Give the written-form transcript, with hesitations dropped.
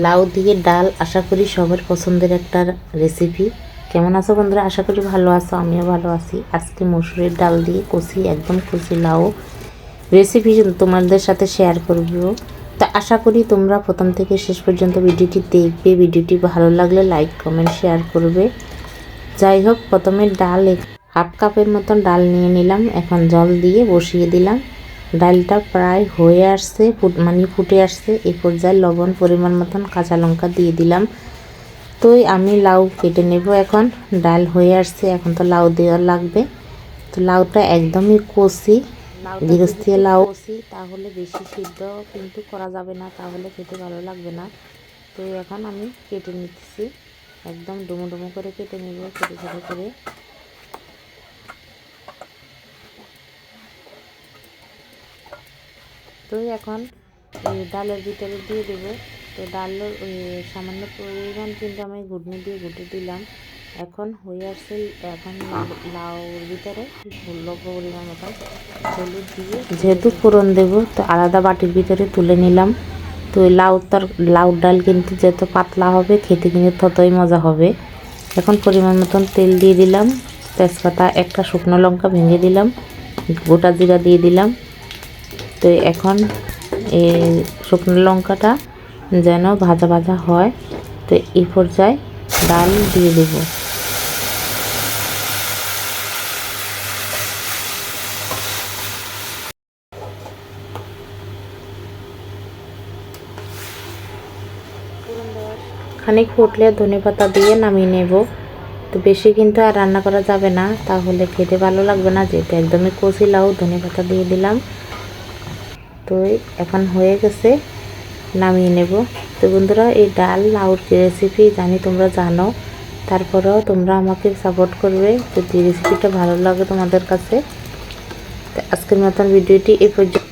লাউ দিয়ে ডাল আশা করি সবার পছন্দের একটা রেসিপি। কেমন আছো বন্ধুরা? আশা করি ভালো আছো, আমিও ভালো আছি। আজকে মসুরের ডাল দিয়ে কচি একদম কচি লাউ রেসিপি তোমাদের সাথে শেয়ার করব। তো আশা করি তোমরা প্রথম থেকে শেষ পর্যন্ত ভিডিওটি দেখবে। ভিডিওটি ভালো লাগলে লাইক কমেন্ট শেয়ার করবে। যাই হোক, প্রথমে ডাল হাফ কাপের মতন ডাল নিয়ে নিলাম। এখন জল দিয়ে বসিয়ে দিলাম। ডালটা প্রায় হয়ে আসছে, ফুটে আসছে। এই পর্যায়ে লবণ পরিমাণ মতন, কাঁচা লঙ্কা দিয়ে দিলাম। তো আমি লাউ কেটে নেব। এখন ডাল হয়ে আসছে, এখন তো লাউ দেওয়া লাগবে। তো লাউটা একদমই কচি, গৃহস্থী লাউ কচি, তাহলে বেশি সিদ্ধ কিন্তু করা যাবে না, তাহলে খেতে ভালো লাগবে না। তো এখন আমি কেটে নিচ্ছি, একদম ডুমো ডুমো করে কেটে নেব, ছোটো ছোটো করে। তো এখন ডালের ভিতরে দিয়ে দেবো। তো ডালের সামান্য পরিমাণ কিন্তু আমি ঘুটনি দিয়ে ঘুটে দিলাম। এখন হয়ে আসছে। এখন লাউর ভিতরে অল্প পরিমাণ মতন হলুদ দিয়ে, যেহেতু ফোড়ন দেবো, তো আলাদা বাটির ভিতরে তুলে নিলাম। তো লাউ ডাল কিন্তু যত পাতলা হবে খেতে কিন্তু ততই মজা হবে। এখন পরিমাণ মতন তেল দিয়ে দিলাম, তেজপাতা, একটা শুকনো লঙ্কা ভেঙে দিলাম, গোটা জিরা দিয়ে দিলাম। তো এখন এই শুকনো লঙ্কাটা যেন ভাজা ভাজা হয়, তো এই পর্যায়ে ডাল দিয়ে দেব। খানিক ফুটলে ধনেপাতা দিয়ে নামিয়ে নেব। তো বেশি কিন্তু আর রান্না করা যাবে না, তাহলে খেতে ভালো লাগবে না। যেহেতু একদমই কচি লাউ, ধনেপাতা দিয়ে দিলাম। তো এখন হয়ে গেছে, নামিয়ে নেব। তো বন্ধুরা, এই ডাল লাউর রেসিপি জানি তোমরা জানো, তারপরেও তোমরা আমাকে সাপোর্ট করবে যদি রেসিপিটা ভালো লাগে তোমাদের কাছে। তো আজকের মতন ভিডিওটি এই পর্যন্ত।